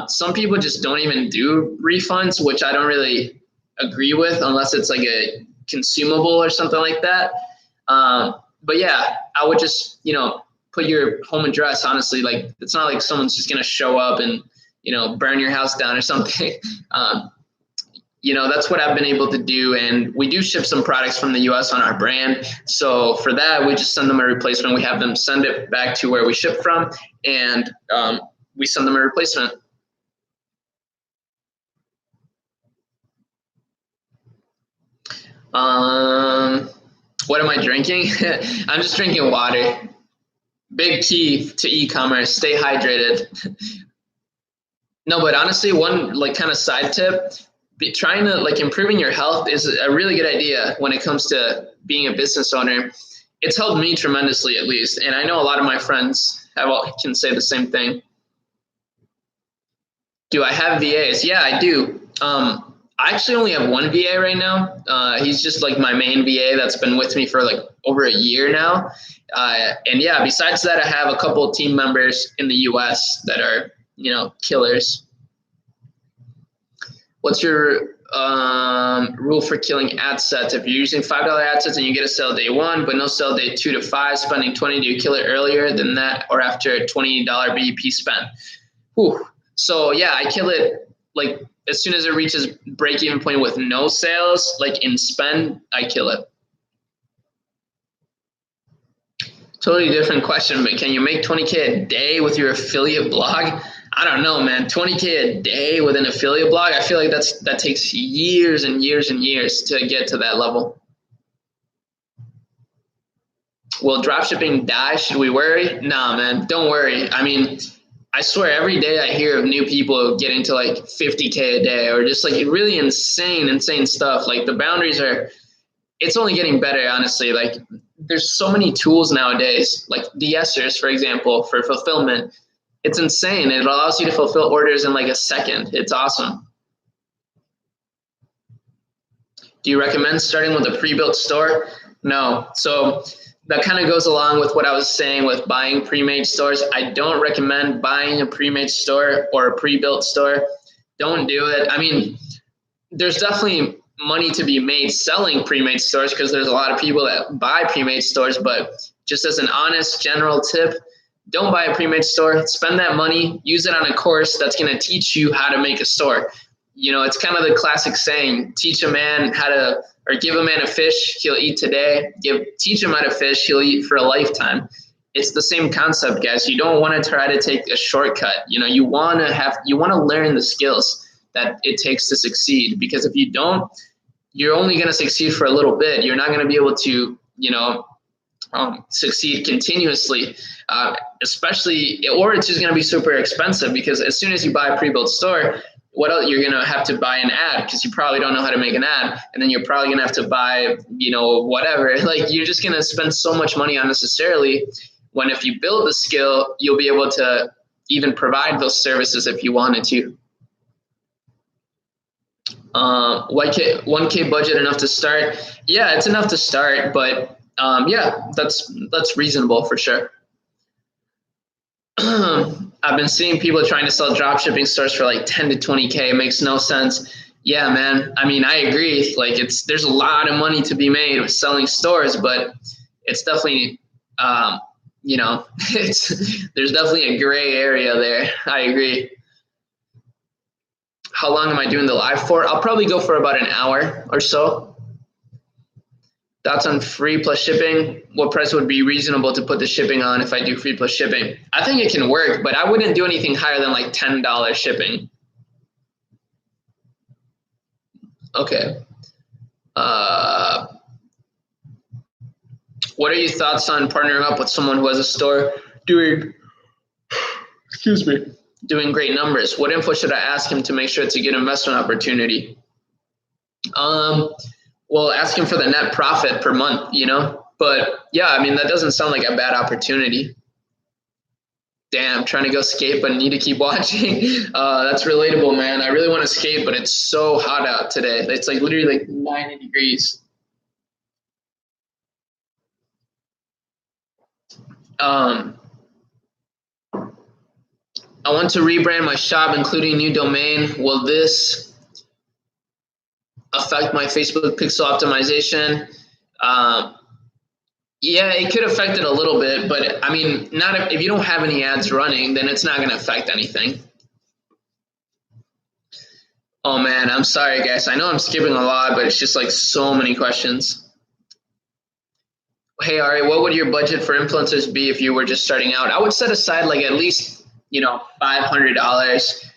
Some people just don't even do refunds, which I don't really agree with unless it's like a consumable or something like that. But yeah, I would just, put your home address. Honestly, like it's not like someone's just gonna show up and burn your house down or something. That's what I've been able to do, and we do ship some products from the US on our brand. So for that, we just send them a replacement. We have them send it back to where we ship from, and we send them a replacement. What am I drinking? I'm just drinking water. Big key to e-commerce, stay hydrated. No, but honestly, one like kind of side tip, trying to like improving your health is a really good idea when it comes to being a business owner. It's helped me tremendously, at least. And I know a lot of my friends can say the same thing. Do I have VAs? Yeah, I do. I actually only have one VA right now. He's just like my main VA that's been with me for like over a year now. And yeah, besides that, I have a couple of team members in the US that are, killers. What's your rule for killing ad sets? If you're using $5 ad sets and you get a sale day 1, but no sale day 2 to 5, spending 20, do you kill it earlier than that or after a $20 BEP spend? Whew. So yeah, I kill it like as soon as it reaches break-even point with no sales, like in spend, I kill it. Totally different question, but can you make 20K a day with your affiliate blog? I don't know, man. 20K a day with an affiliate blog, I feel like that takes years and years and years to get to that level. Will dropshipping die? Should we worry? Nah, man, don't worry. I mean, I swear every day I hear of new people getting to like 50K a day or just like really insane stuff. Like the boundaries it's only getting better, honestly. Like there's so many tools nowadays, like de-essers, for example, for fulfillment. It's insane. It allows you to fulfill orders in like a second. It's awesome. Do you recommend starting with a pre-built store? No. So that kind of goes along with what I was saying with buying pre-made stores. I don't recommend buying a pre-made store or a pre-built store. Don't do it. I mean, there's definitely money to be made selling pre-made stores because there's a lot of people that buy pre-made stores, but just as an honest general tip, don't buy a pre-made store. Spend that money, use it on a course that's going to teach you how to make a store. It's kind of the classic saying, teach a man how to, or give a man a fish, he'll eat today. Teach him how to fish, he'll eat for a lifetime. It's the same concept, guys. You don't want to try to take a shortcut. You want to learn the skills that it takes to succeed, because if you don't, you're only going to succeed for a little bit. You're not going to be able to, succeed continuously, especially, or it's just going to be super expensive, because as soon as you buy a pre-built store, what else? You're going to have to buy an ad because you probably don't know how to make an ad. And then you're probably going to have to buy, whatever. Like you're just going to spend so much money unnecessarily, when if you build the skill, you'll be able to even provide those services if you wanted to. 1K budget enough to start? Yeah, it's enough to start, but yeah, that's reasonable for sure. I've been seeing people trying to sell drop shipping stores for like 10 to 20K. It makes no sense. Yeah, man. I mean, I agree. Like there's a lot of money to be made with selling stores, but it's definitely, um, there's definitely a gray area there. I agree. How long am I doing the live for? I'll probably go for about an hour or so. Thoughts on free plus shipping? What price would be reasonable to put the shipping on if I do free plus shipping? I think it can work, but I wouldn't do anything higher than like $10 shipping. Okay. What are your thoughts on partnering up with someone who has a store doing, excuse me, doing great numbers? What info should I ask him to make sure it's a good investment opportunity? Well, ask him for the net profit per month, but yeah, I mean, that doesn't sound like a bad opportunity. Damn, trying to go skate, but need to keep watching. That's relatable, man. I really want to skate, but it's so hot out today. It's like literally like 90 degrees. I want to rebrand my shop, including new domain. Will this affect my Facebook pixel optimization? Yeah, it could affect it a little bit, but I mean, not if you don't have any ads running, then it's not going to affect anything. Oh man, I'm sorry guys. I know I'm skipping a lot, but it's just like so many questions. Hey Ari, what would your budget for influencers be if you were just starting out? I would set aside like at least, $500,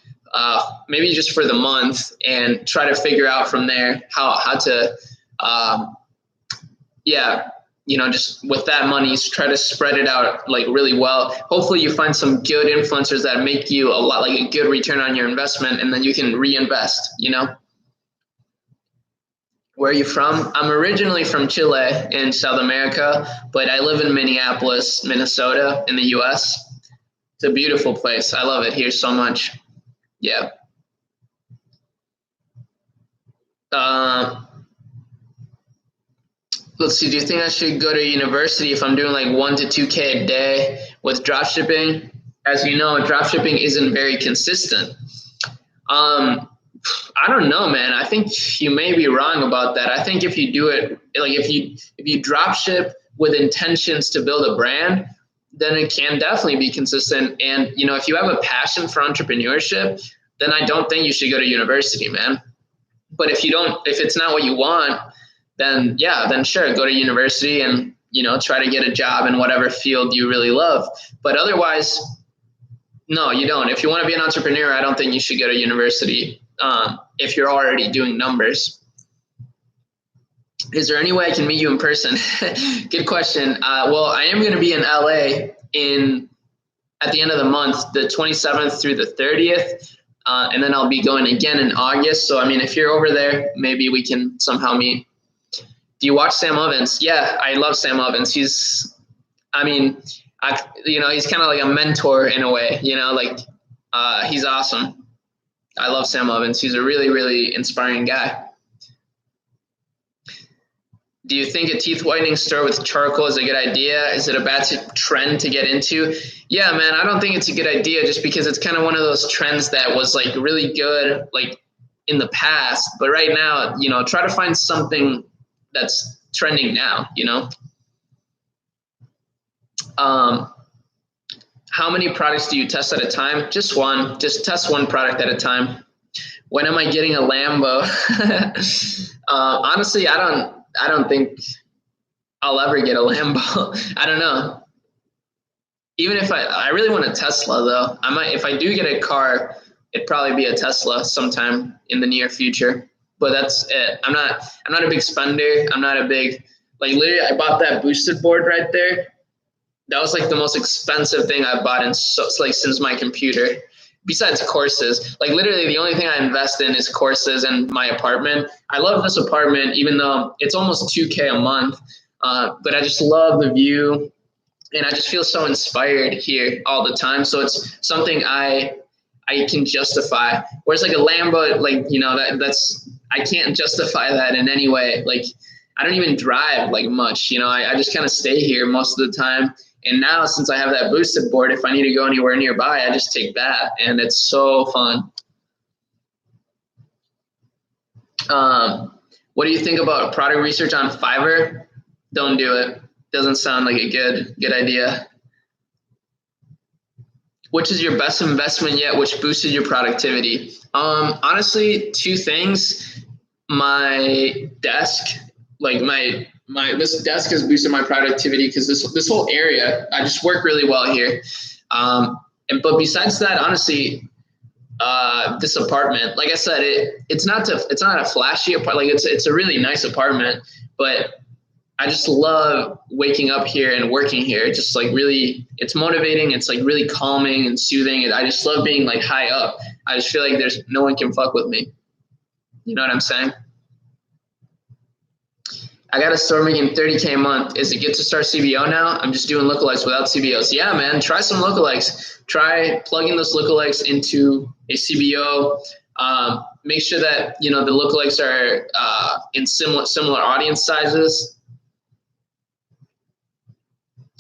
maybe just for the month, and try to figure out from there how to, just with that money, try to spread it out like really well. Hopefully you find some good influencers that make you a lot, like a good return on your investment, and then you can reinvest, Where are you from? I'm originally from Chile in South America, but I live in Minneapolis, Minnesota in the US. It's a beautiful place. I love it here so much. Yeah. Let's see. Do you think I should go to university if I'm doing like 1 to 2K a day with dropshipping? As you know, dropshipping isn't very consistent. I don't know, man. I think you may be wrong about that. I think if you do it, like if you drop ship with intentions to build a brand, then it can definitely be consistent. And if you have a passion for entrepreneurship, then I don't think you should go to university, man. But if it's not what you want, then sure, go to university and try to get a job in whatever field you really love. But otherwise, no, you don't. If you want to be an entrepreneur, I don't think you should go to university if you're already doing numbers. Is there any way I can meet you in person? Good question. Well, I am going to be in LA at the end of the month, the 27th through the 30th. And then I'll be going again in August. So, I mean, if you're over there, maybe we can somehow meet. Do you watch Sam Ovens? Yeah, I love Sam Ovens. He's kind of like a mentor in a way, he's awesome. I love Sam Ovens. He's a really, really inspiring guy. Do you think a teeth whitening store with charcoal is a good idea? Is it a bad trend to get into? Yeah, man, I don't think it's a good idea just because it's kind of one of those trends that was like really good like in the past. But right now, try to find something that's trending now, How many products do you test at a time? Just one. Just test one product at a time. When am I getting a Lambo? Honestly, I don't think I'll ever get a Lambo. I don't know. Even if I really want a Tesla though. If I do get a car, it'd probably be a Tesla sometime in the near future. But that's it. I'm not a big spender. I'm not a big, literally I bought that boosted board right there. That was like the most expensive thing I've bought since my computer. Besides courses, literally the only thing I invest in is courses and my apartment. I love this apartment, even though it's almost 2K a month. But I just love the view, and I just feel so inspired here all the time. So it's something I can justify. Whereas like a Lambo, that's I can't justify that in any way. I don't even drive much. I just kind of stay here most of the time. And now since I have that boosted board, if I need to go anywhere nearby, I just take that, and it's so fun. What do you think about product research on Fiverr? Don't do it. Doesn't sound like a good idea. Which is your best investment yet, which boosted your productivity? Honestly, two things. My desk, like this desk has boosted my productivity because this whole area, I just work really well here. But besides that, honestly, this apartment, like I said, it's not a flashy apartment. Like it's a really nice apartment, but I just love waking up here and working here. It's just like really, it's motivating. It's like really calming and soothing. And I just love being like high up. I just feel like there's no one can fuck with me. You know what I'm saying? I got a store making 30K a month. Is it good to start CBO now? I'm just doing lookalikes without CBOs. Yeah, man, try some lookalikes. Try plugging those lookalikes into a CBO. Make sure that, the lookalikes are in similar audience sizes.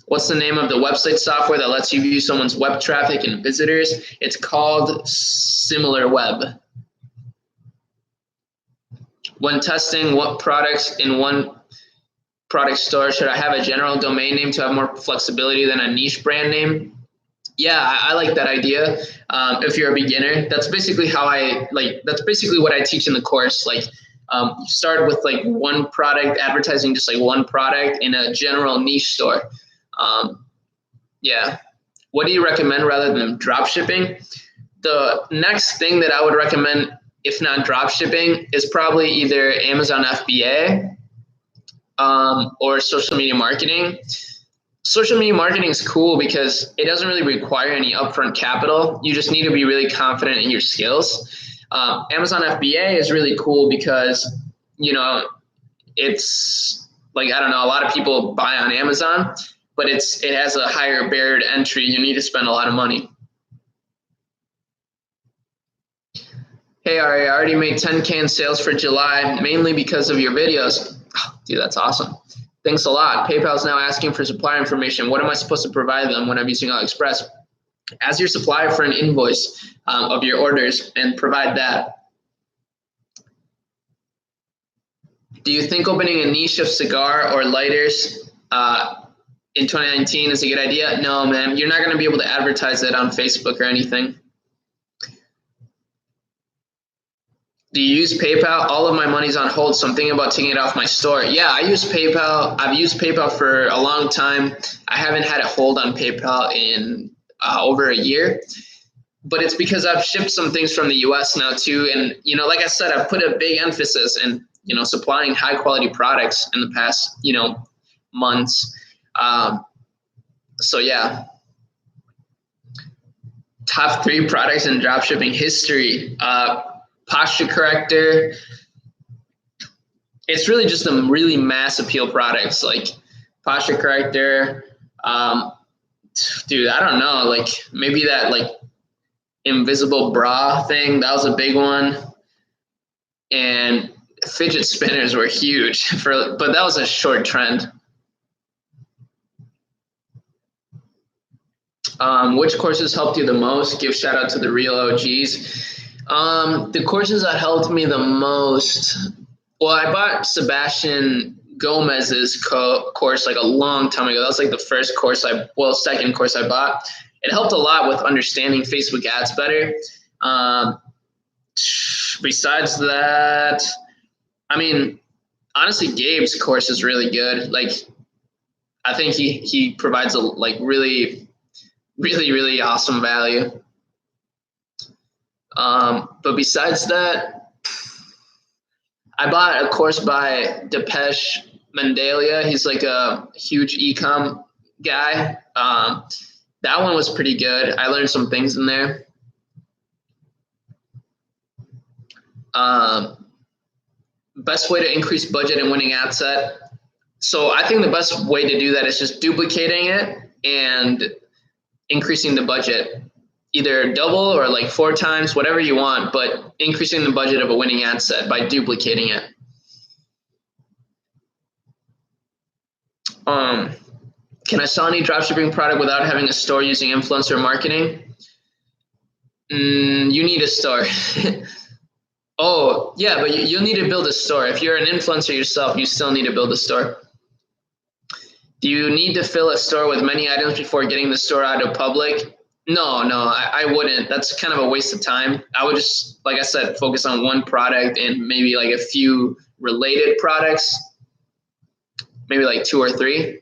What's the name of the website software that lets you view someone's web traffic and visitors? It's called SimilarWeb. When testing what products in one product store, should I have a general domain name to have more flexibility than a niche brand name? Yeah, I like that idea. If you're a beginner, that's basically that's basically what I teach in the course. Like, start with like one product, advertising just like one product in a general niche store. Yeah. What do you recommend rather than drop shipping? The next thing that I would recommend, if not drop shipping, is probably either Amazon FBA or social media marketing. Social media marketing is cool because it doesn't really require any upfront capital. You just need to be really confident in your skills. Amazon FBA is really cool because, it's like, I don't know, a lot of people buy on Amazon, but it has a higher barrier to entry. You need to spend a lot of money. Hey, Ari, I already made 10K in sales for July, mainly because of your videos. Oh, dude, that's awesome. Thanks a lot. PayPal's now asking for supplier information. What am I supposed to provide them when I'm using AliExpress? Ask your supplier for an invoice of your orders and provide that. Do you think opening a niche of cigar or lighters in 2019 is a good idea? No, man, you're not going to be able to advertise that on Facebook or anything. Do you use PayPal? All of my money's on hold, so I'm thinking about taking it off my store. Yeah, I use PayPal. I've used PayPal for a long time. I haven't had a hold on PayPal in over a year, but it's because I've shipped some things from the US now too. And, like I said, I've put a big emphasis in, supplying high quality products in the past, months. So yeah. Top 3 products in dropshipping history. Posture corrector. It's really just some really mass appeal products like posture corrector. Dude, I don't know, like maybe that like invisible bra thing, that was a big one. And fidget spinners were huge but that was a short trend. Which courses helped you the most? Give shout out to the real OGs. The courses that helped me the most, well, I bought Sebastian Gomez's course like a long time ago. That was like the second course I bought. It helped a lot with understanding Facebook ads better. Besides that, I mean, honestly, Gabe's course is really good. Like, I think he provides a like really, really, really awesome value. But besides that, I bought a course by Depesh Mandalia. He's like a huge e-com guy. That one was pretty good. I learned some things in there. Best way to increase budget and winning ad set. So I think the best way to do that is just duplicating it and increasing the budget. Either double or like 4 times, whatever you want, but increasing the budget of a winning ad set by duplicating it. Can I sell any dropshipping product without having a store using influencer marketing? You need a store. Oh, yeah, but you'll need to build a store. If you're an influencer yourself, you still need to build a store. Do you need to fill a store with many items before getting the store out to public? No, I wouldn't. That's kind of a waste of time. I would just, like I said, focus on one product and maybe like a few related products, maybe like two or three.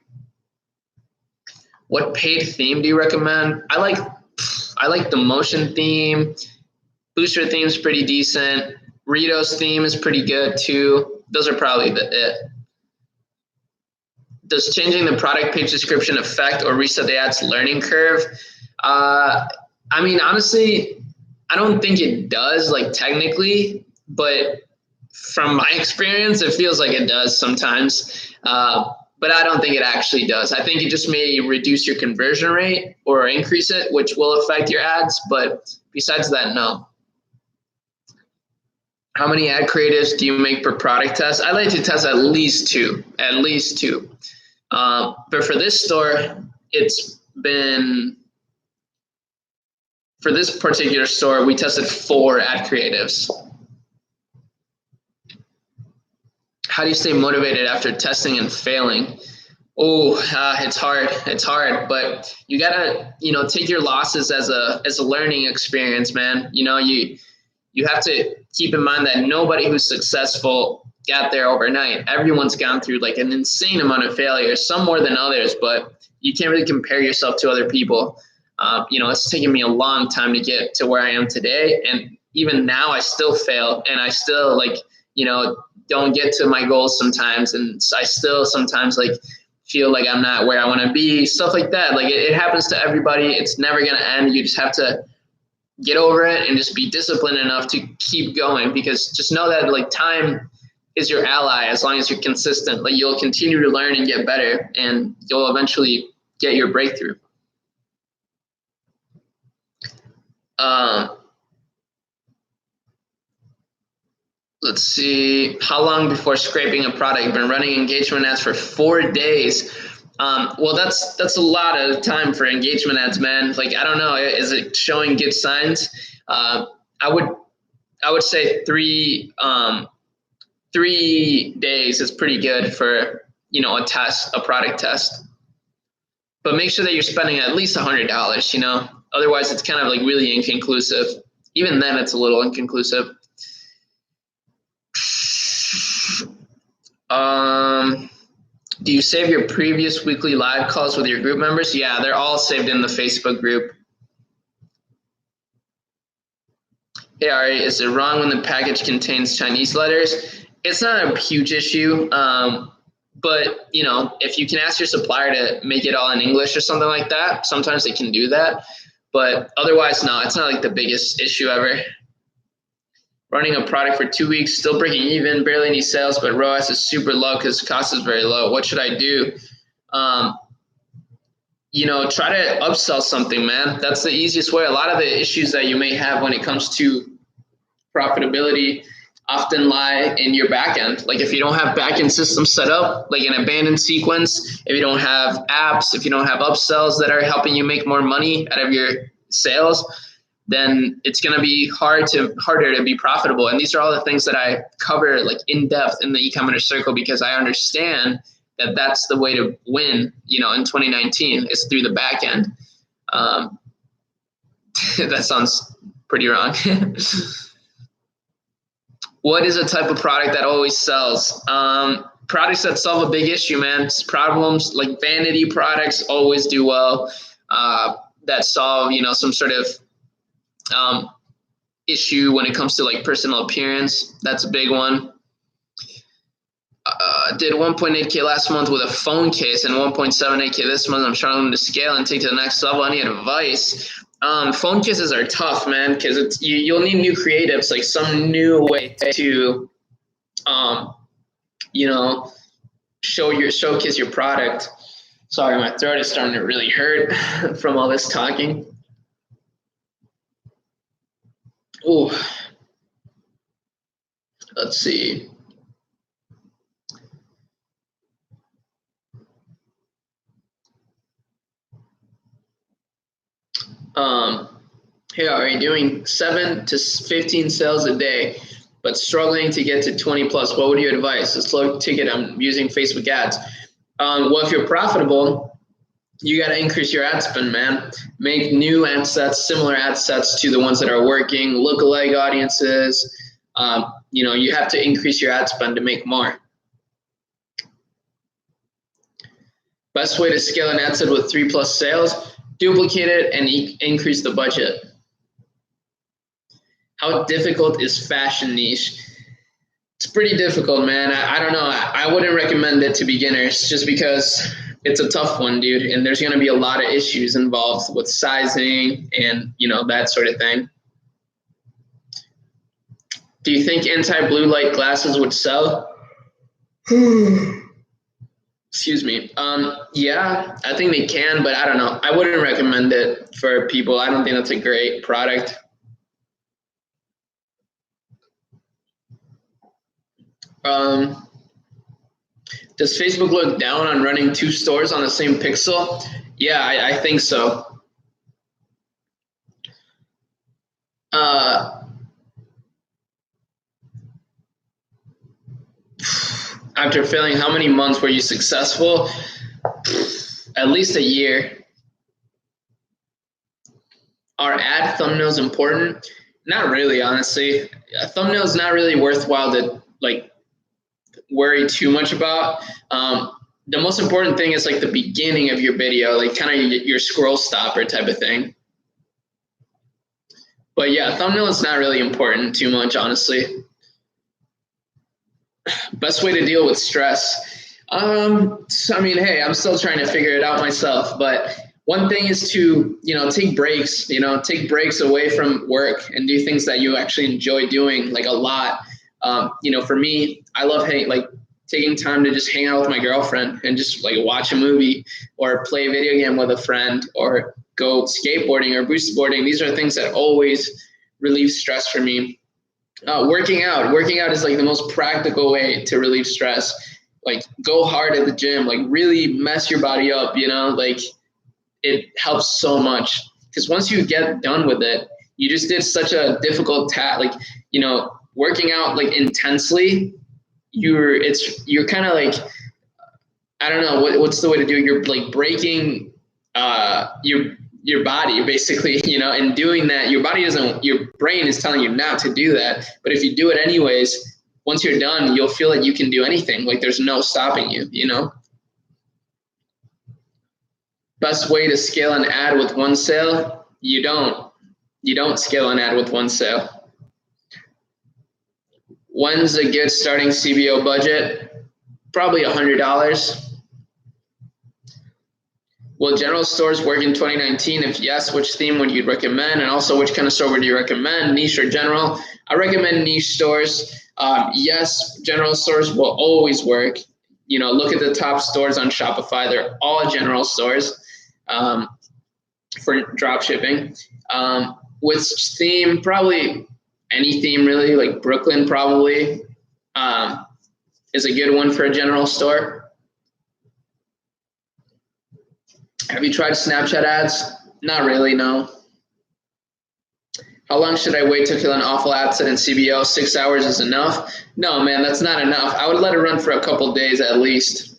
What paid theme do you recommend? I like the motion theme. Booster theme's pretty decent. Rito's theme is pretty good too. Those are probably it. Does changing the product page description affect or reset the ad's learning curve? I mean, honestly, I don't think it does, like technically, but from my experience, it feels like it does sometimes. But I don't think it actually does. I think it just may reduce your conversion rate or increase it, which will affect your ads. But besides that, no. How many ad creatives do you make per product test? I like to test at least two. But for this store, it's been, for this particular store, we tested 4 ad creatives. How do you stay motivated after testing and failing? Oh, it's hard, but you gotta, take your losses as a learning experience, man. You have to keep in mind that nobody who's successful got there overnight. Everyone's gone through like an insane amount of failures, some more than others, but you can't really compare yourself to other people. It's taken me a long time to get to where I am today. And even now I still fail and I still don't get to my goals sometimes. And I still sometimes feel like I'm not where I want to be, stuff like that. Like it happens to everybody. It's never going to end. You just have to get over it and just be disciplined enough to keep going, because just know that time is your ally as long as you're consistent. You'll continue to learn and get better and you'll eventually get your breakthrough. Let's see. How long before scraping a product? I've been running engagement ads for 4 days. Well, that's a lot of time for engagement ads, man. I don't know. Is it showing good signs? I would say 3 days is pretty good for a product test. But make sure that you're spending at least $100. Otherwise it's kind of really inconclusive. Even then, it's a little inconclusive. Do you save your previous weekly live calls with your group members? Yeah, they're all saved in the Facebook group. Hey, Ari, is it wrong when the package contains Chinese letters? It's not a huge issue, but if you can ask your supplier to make it all in English or something like that, sometimes they can do that. But otherwise, no, it's not the biggest issue ever. Running a product for 2 weeks, still breaking even, barely any sales, but ROAS is super low because cost is very low. What should I do? Try to upsell something, man. That's the easiest way. A lot of the issues that you may have when it comes to profitability often lie in your backend. If you don't have backend systems set up, like an abandoned sequence, if you don't have apps, if you don't have upsells that are helping you make more money out of your sales, then it's going to be harder to be profitable. And these are all the things that I cover in depth in the e-commerce circle, because I understand that that's the way to win, in 2019 is through the back end. That sounds pretty wrong. What is a type of product that always sells? Products that solve a big issue, man. Problems like vanity products always do well. That solve, some sort of issue when it comes to personal appearance. That's a big one. Did 1.8K last month with a phone case and 1.78K this month. I'm struggling to scale and take to the next level. I need advice. Phone cases are tough, man, because you'll need new creatives, some new way to, showcase your product. Sorry, my throat is starting to really hurt from all this talking. Oh, let's see. Hey, are you doing 7 to 15 sales a day? but struggling to get to 20 plus. What would you advise? It's low ticket. I'm using Facebook ads. Well, if you're profitable, you got to increase your ad spend, man. Make new ad sets, similar ad sets to the ones that are working, lookalike audiences. You have to increase your ad spend to make more. Best way to scale an ad set with 3+ sales, duplicate it and increase the budget. How difficult is fashion niche? It's pretty difficult, man. I don't know. I wouldn't recommend it to beginners just because it's a tough one, dude. And there's going to be a lot of issues involved with sizing and, that sort of thing. Do you think anti-blue light glasses would sell? Excuse me. Yeah, I think they can, but I don't know. I wouldn't recommend it for people. I don't think that's a great product. Does Facebook look down on running 2 stores on the same pixel? Yeah, I think so. After failing, how many months were you successful? At least a year. Are ad thumbnails important? Not really, honestly. A thumbnail is not really worthwhile to worry too much about. The most important thing is the beginning of your video, kind of your scroll stopper type of thing. But yeah, thumbnail is not really important too much, honestly. Best way to deal with stress. Hey, I'm still trying to figure it out myself, but one thing is to, take breaks, take breaks away from work and do things that you actually enjoy doing a lot. For me, I love taking time to just hang out with my girlfriend and just watch a movie or play a video game with a friend or go skateboarding or boost boarding. These are things that always relieve stress for me. Working out is the most practical way to relieve stress. Go hard at the gym, really mess your body up, it helps so much because once you get done with it, you just did such a difficult task. Working out intensely, you're kind of I don't know what's the way to do it. You're breaking your body basically, and doing that, your brain is telling you not to do that. But if you do it anyways, once you're done, you'll feel like you can do anything. There's no stopping you, Best way to scale an ad with 1 sale? You don't scale an ad with 1 sale. When's a good starting CBO budget? Probably $100. Will general stores work in 2019? If yes, which theme would you recommend? And also, which kind of store would you recommend, niche or general? I recommend niche stores. Yes, general stores will always work. Look at the top stores on Shopify. They're all general stores for drop shipping. Which theme? Probably any theme really, Brooklyn probably is a good one for a general store. Have you tried Snapchat ads? Not really, no. How long should I wait to kill an awful ad set in CBO? 6 hours is enough? No, man, that's not enough. I would let it run for a couple days at least.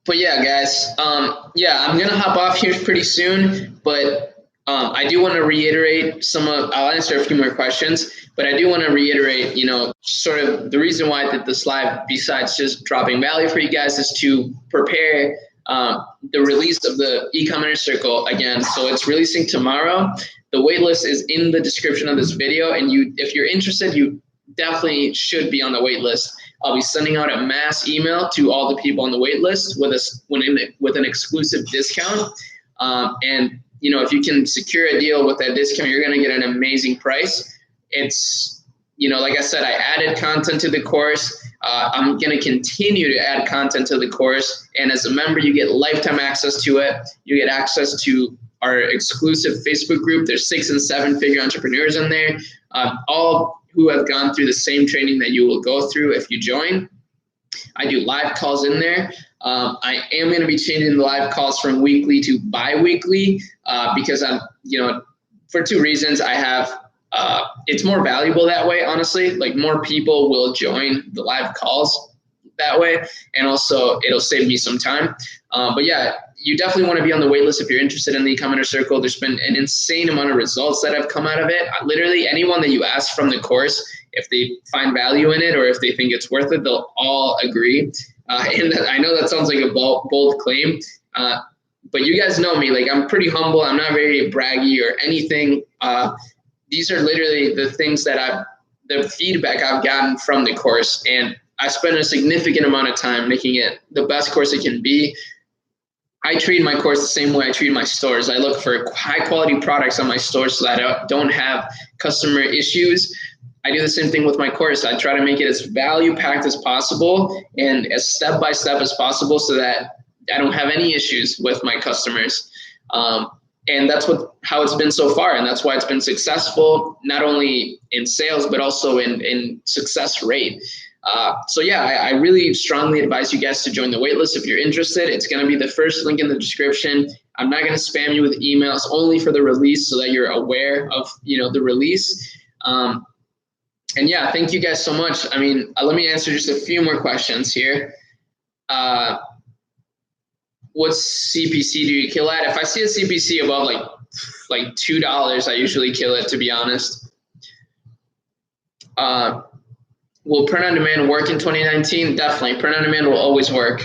But yeah, guys, I'm going to hop off here pretty soon, but I do want to reiterate I'll answer a few more questions, but I do want to reiterate, sort of the reason why I did this live, besides just dropping value for you guys, is to prepare the release of the e-commerce circle again. So it's releasing tomorrow. The waitlist is in the description of this video, and if you're interested, you definitely should be on the waitlist. I'll be sending out a mass email to all the people on the wait list with an exclusive discount. And if you can secure a deal with that discount, you're going to get an amazing price. It's, like I said, I added content to the course. I'm going to continue to add content to the course. And as a member, you get lifetime access to it. You get access to our exclusive Facebook group. There's 6- and 7-figure entrepreneurs in there, all who have gone through the same training that you will go through if you join. I do live calls in there. I am going to be changing the live calls from weekly to bi-weekly because I'm for 2 reasons. I have, it's more valuable that way, honestly. Like, more people will join the live calls that way, and also it'll save me some time. But yeah, you definitely want to be on the wait list if you're interested in the e-commerce circle. There's been an insane amount of results that have come out of it. Literally anyone that you ask from the course, if they find value in it or if they think it's worth it, they'll all agree. And I know that sounds like a bold claim, but you guys know me. Like, I'm pretty humble. I'm not very braggy or anything. These are literally the things that the feedback I've gotten from the course, and I spent a significant amount of time making it the best course it can be. I treat my course the same way I treat my stores. I look for high quality products on my stores so that I don't have customer issues. I do the same thing with my course. I try to make it as value packed as possible and as step by step as possible so that I don't have any issues with my customers. And that's how it's been so far. And that's why it's been successful, not only in sales, but also in success rate. So yeah, I really strongly advise you guys to join the waitlist if you're interested. It's going to be the first link in the description. I'm not going to spam you with emails, only for the release so that you're aware of, the release. And yeah, thank you guys so much. I mean, let me answer just a few more questions here. What CPC do you kill at? If I see a CPC above like $2, I usually kill it, to be honest. Will print on demand work in 2019? Definitely. Print on demand will always work.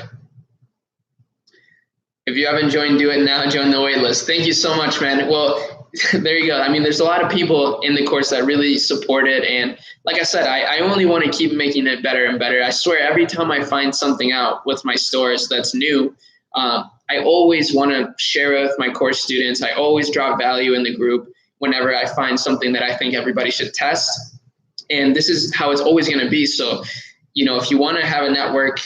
If you haven't joined, do it now. Join the wait list. Thank you so much, man. Well, there you go. I mean, there's a lot of people in the course that really support it. And like I said, I only want to keep making it better and better. I swear, every time I find something out with my stores that's new, I always want to share it with my course students. I always drop value in the group whenever I find something that I think everybody should test. And this is how it's always going to be. So, if you want to have a network,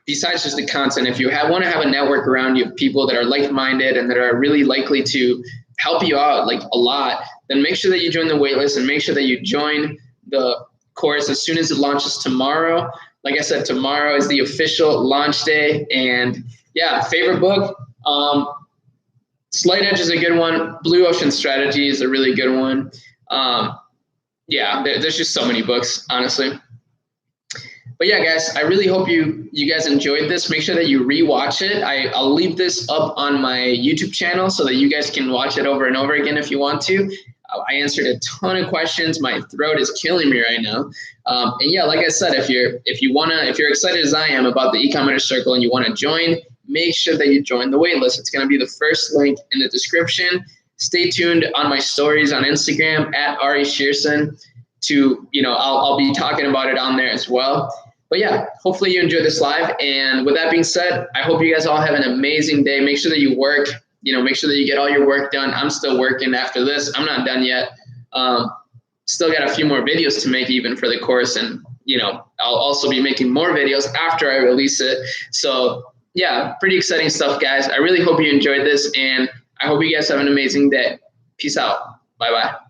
besides just the content, if you want to have a network around you of people that are like-minded and that are really likely to help you out like a lot, then make sure that you join the waitlist and make sure that you join the course as soon as it launches tomorrow. Like I said, tomorrow is the official launch day. And yeah, favorite book, Slight Edge is a good one. Blue Ocean Strategy is a really good one. Yeah, there's just so many books, honestly. But yeah, guys, I really hope you guys enjoyed this. Make sure that you rewatch it. I'll leave this up on my YouTube channel so that you guys can watch it over and over again if you want to. I answered a ton of questions. My throat is killing me right now. And yeah, like I said, if you're excited as I am about the e-commerce circle and you want to join, make sure that you join the waitlist. It's going to be the first link in the description. Stay tuned on my stories on Instagram at Ari Shearson to, I'll be talking about it on there as well. But yeah, hopefully you enjoyed this live. And with that being said, I hope you guys all have an amazing day. Make sure that you work, make sure that you get all your work done. I'm still working after this. I'm not done yet. Still got a few more videos to make even for the course. And, I'll also be making more videos after I release it. So yeah, pretty exciting stuff, guys. I really hope you enjoyed this, and I hope you guys have an amazing day. Peace out. Bye-bye.